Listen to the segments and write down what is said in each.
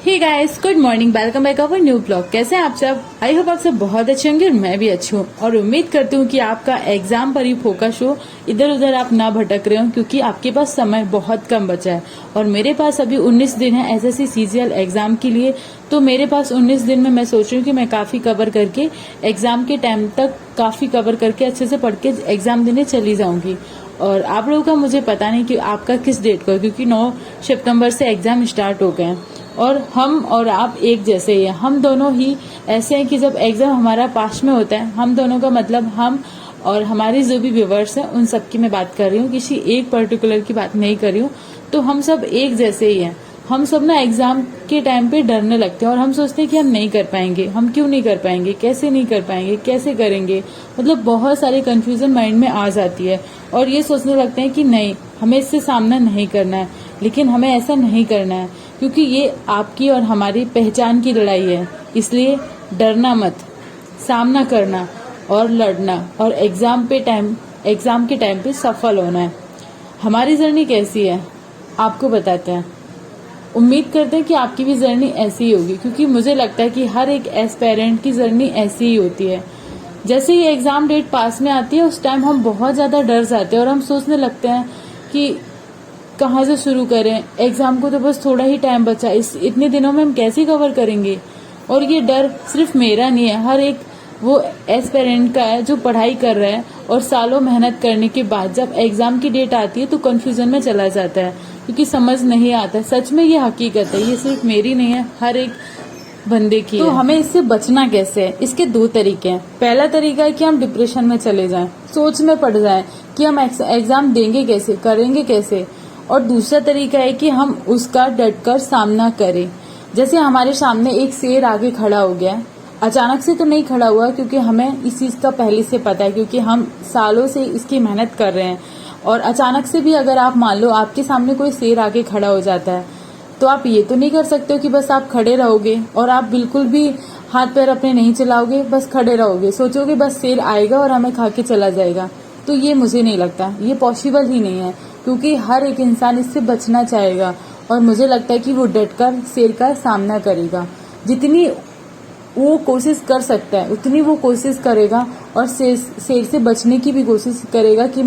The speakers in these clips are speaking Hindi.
Hey guys, good morning, welcome back our new blog. कैसे हैं आप सब? आई होप आप सब बहुत अच्छे होंगे और मैं भी अच्छी हूँ और उम्मीद करती हूँ कि आपका एग्जाम पर ही फोकस हो, इधर उधर आप ना भटक रहे हो, क्योंकि आपके पास समय बहुत कम बचा है। और मेरे पास अभी 19 दिन है एसएससी सीजीएल एग्जाम के लिए। तो मेरे पास 19 दिन में मैं सोच रही हूँ कि मैं काफी कवर करके एग्जाम के टाइम तक काफी कवर करके अच्छे से पढ़ के एग्जाम देने चली जाऊंगी। और आप लोगों का मुझे पता नहीं कि आपका किस डेट को है, क्योंकि 9 सितंबर से एग्जाम स्टार्ट हो गए हैं और हम और आप एक जैसे ही हैं। हम दोनों ही ऐसे हैं कि जब एग्जाम हमारा पास में होता है, हम दोनों का मतलब हम और हमारे जो भी व्यूवर्स हैं उन सब की मैं बात कर रही हूँ, किसी एक पर्टिकुलर की बात नहीं कर रही हूँ। तो हम सब एक जैसे ही हैं। हम सब ना एग्जाम के टाइम पे डरने लगते हैं और हम सोचते हैं कि हम नहीं कर पाएंगे, हम क्यों नहीं कर पाएंगे, कैसे नहीं कर पाएंगे, कैसे करेंगे। मतलब बहुत सारी कंफ्यूजन माइंड में आ जाती है और ये सोचने लगते हैं कि नहीं, हमें इससे सामना नहीं करना है। लेकिन हमें ऐसा नहीं करना है, क्योंकि ये आपकी और हमारी पहचान की लड़ाई है। इसलिए डरना मत, सामना करना और लड़ना और एग्जाम के टाइम पे सफल होना है। हमारी जर्नी कैसी है आपको बताते हैं। उम्मीद करते हैं कि आपकी भी जर्नी ऐसी ही होगी, क्योंकि मुझे लगता है कि हर एक एस्पायरेंट की जर्नी ऐसी ही होती है। जैसे ही एग्जाम डेट पास में आती है उस टाइम हम बहुत ज्यादा डर जाते हैं और हम सोचने लगते हैं कि कहाँ से शुरू करें, एग्जाम को तो बस थोड़ा ही टाइम बचा, इतने दिनों में हम कैसे कवर करेंगे। और ये डर सिर्फ मेरा नहीं है, हर एक वो एस्पिरेंट का है जो पढ़ाई कर रहा है और सालों मेहनत करने के बाद जब एग्जाम की डेट आती है तो कंफ्यूजन में चला जाता है, क्योंकि समझ नहीं आता। सच में ये हकीकत है, ये सिर्फ मेरी नहीं है, हर एक बंदे की तो है। हमें इससे बचना कैसे है? इसके दो तरीके हैं। पहला तरीका है कि हम डिप्रेशन में चले जाएं, सोच में पड़ जाएं कि हम एग्जाम देंगे कैसे, करेंगे कैसे। और दूसरा तरीका है कि हम उसका डटकर सामना करें। जैसे हमारे सामने एक शेर आगे खड़ा हो गया, अचानक से तो नहीं खड़ा हुआ, क्योंकि हमें इस चीज का पहले से पता है, क्योंकि हम सालों से इसकी मेहनत कर रहे हैं। और अचानक से भी अगर आप मान लो आपके सामने कोई शेर आगे खड़ा हो जाता है, तो आप ये तो नहीं कर सकते हो कि बस आप खड़े रहोगे और आप बिल्कुल भी हाथ पैर अपने नहीं चलाओगे, बस खड़े रहोगे, सोचोगे बस शेर आएगा और हमें खा के चला जाएगा। तो ये मुझे नहीं लगता, ये पॉसिबल ही नहीं है, क्योंकि हर एक इंसान इससे बचना चाहेगा। और मुझे लगता है कि वो डटकर शेर का सामना करेगा। जितनी वो कोशिश कर सकता है उतनी वो कोशिश करेगा और शेर से बचने की भी कोशिश करेगा कि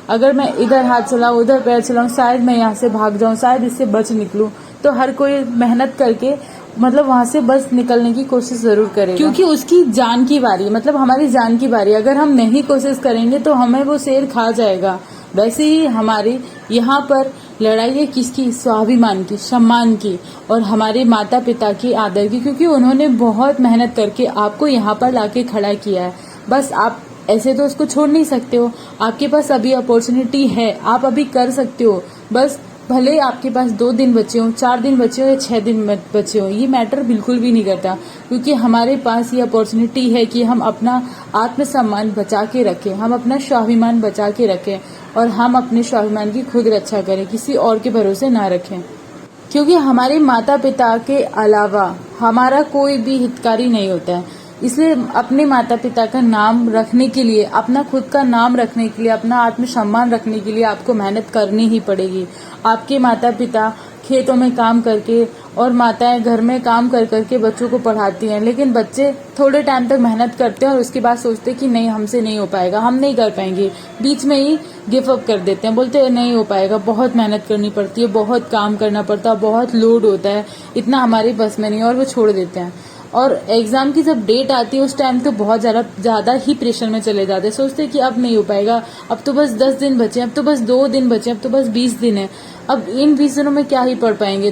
अगर मैं इधर हाथ चलाऊं, उधर पैर चलाऊं, शायद मैं यहाँ से भाग जाऊं, शायद इससे बच निकलूं। तो हर कोई मेहनत करके मतलब वहां से बच निकलने की कोशिश जरूर करेगा, क्योंकि उसकी जान की बारी, मतलब हमारी जान की बारी। अगर हम नहीं कोशिश करेंगे तो हमें वो शेर खा जाएगा। वैसे ही हमारी यहाँ पर लड़ाई है किसकी? स्वाभिमान की, सम्मान की और हमारे माता पिता की आदर की, क्योंकि उन्होंने बहुत मेहनत करके आपको यहाँ पर लाके खड़ा किया है। बस आप ऐसे तो उसको छोड़ नहीं सकते हो। आपके पास अभी अपॉर्चुनिटी है, आप अभी कर सकते हो। बस भले आपके पास 2 दिन बचे हो, 4 दिन बचे हो या 6 दिन बचे हो, ये मैटर बिल्कुल भी नहीं करता, क्योंकि हमारे पास ये अपॉर्चुनिटी है कि हम अपना आत्मसम्मान बचा के रखें, हम अपना स्वाभिमान बचा के रखें और हम अपने स्वाभिमान की खुद रक्षा करें, किसी और के भरोसे ना रखें। क्योंकि हमारे माता पिता के अलावा हमारा कोई भी हितकारी नहीं होता है। इसलिए अपने माता पिता का नाम रखने के लिए, अपना खुद का नाम रखने के लिए, अपना आत्मसम्मान रखने के लिए आपको मेहनत करनी ही पड़ेगी। आपके माता पिता खेतों में काम करके और माताएं घर में काम कर करके बच्चों को पढ़ाती हैं, लेकिन बच्चे थोड़े टाइम तक मेहनत करते हैं और उसके बाद सोचते हैं कि नहीं, हमसे नहीं हो पाएगा, हम नहीं कर पाएंगे, बीच में ही गिव अप कर देते हैं, बोलते हैं नहीं हो पाएगा, बहुत मेहनत करनी पड़ती है, बहुत काम करना पड़ता है, बहुत लोड होता है, इतना हमारे बस में नहीं, और वो छोड़ देते हैं। और एग्जाम की जब डेट आती है उस टाइम तो बहुत ज्यादा ही प्रेशर में चले जाते हैं, सोचते हैं कि अब नहीं हो पाएगा, अब तो बस 10 दिन बचे, अब तो बस 2 दिन बचे, अब तो बस 20 दिन है, अब इन 20 दिनों में क्या ही पढ़ पाएंगे।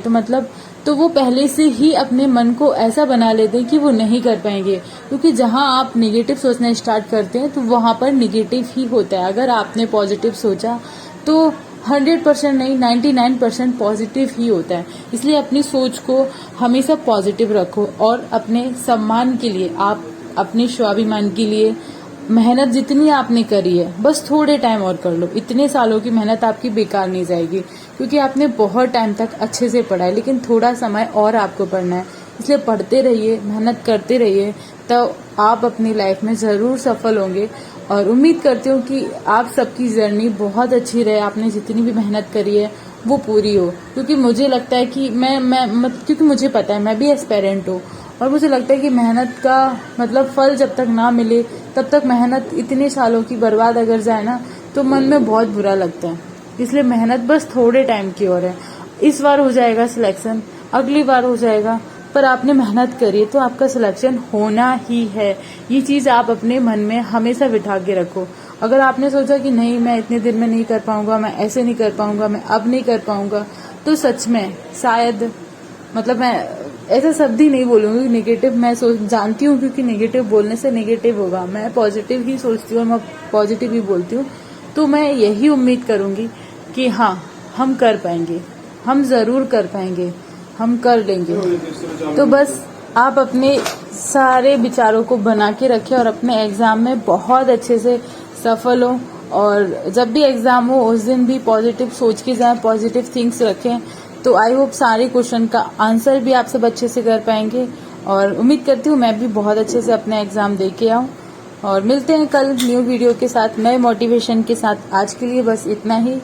तो वो पहले से ही अपने मन को ऐसा बना लेते हैं कि वो नहीं कर पाएंगे, क्योंकि जहां आप निगेटिव सोचना स्टार्ट करते हैं तो वहां पर निगेटिव ही होता है। अगर आपने पॉजिटिव सोचा तो 100% नहीं, 99% पॉजिटिव ही होता है। इसलिए अपनी सोच को हमेशा पॉजिटिव रखो और अपने सम्मान के लिए, आप अपने स्वाभिमान के लिए मेहनत जितनी आपने करी है बस थोड़े टाइम और कर लो। इतने सालों की मेहनत आपकी बेकार नहीं जाएगी, क्योंकि आपने बहुत टाइम तक अच्छे से पढ़ा है, लेकिन थोड़ा समय और आपको पढ़ना है। इसलिए पढ़ते रहिए, मेहनत करते रहिए, तो आप अपनी लाइफ में जरूर सफल होंगे। और उम्मीद करती हूँ कि आप सबकी जर्नी बहुत अच्छी रहे, आपने जितनी भी मेहनत करी है वो पूरी हो। क्योंकि मुझे लगता है कि क्योंकि मुझे पता है मैं भी एस्पेरेंट हूँ, और मुझे लगता है कि मेहनत का मतलब फल जब तक ना मिले तब तक मेहनत इतने सालों की बर्बाद अगर जाए ना तो मन में बहुत बुरा लगता है। इसलिए मेहनत बस थोड़े टाइम की और है। इस बार हो जाएगा सिलेक्शन, अगली बार हो जाएगा, पर आपने मेहनत करी तो आपका सिलेक्शन होना ही है। ये चीज़ आप अपने मन में हमेशा बिठा के रखो। अगर आपने सोचा कि नहीं मैं इतने दिन में नहीं कर पाऊंगा, मैं ऐसे नहीं कर पाऊंगा, मैं अब नहीं कर पाऊंगा, तो सच में शायद मतलब मैं ऐसा शब्द ही नहीं बोलूंगी नेगेटिव। मैं जानती हूँ क्योंकि नेगेटिव बोलने से नेगेटिव होगा। मैं पॉजिटिव ही सोचती हूँ और मैं पॉजिटिव ही बोलती हूँ। तो मैं यही उम्मीद करूंगी कि हाँ हम कर पाएंगे, हम जरूर कर पाएंगे, हम कर लेंगे। तो बस आप अपने सारे विचारों को बना के रखें और अपने एग्जाम में बहुत अच्छे से सफल हो। और जब भी एग्जाम हो उस दिन भी पॉजिटिव सोच के जाएं, पॉजिटिव थिंग्स रखें। तो आई होप सारे क्वेश्चन का आंसर भी आप सब अच्छे से कर पाएंगे, और उम्मीद करती हूँ मैं भी बहुत अच्छे से अपना एग्जाम दे के आऊँ। और मिलते हैं कल न्यू वीडियो के साथ, नए मोटिवेशन के साथ। आज के लिए बस इतना ही।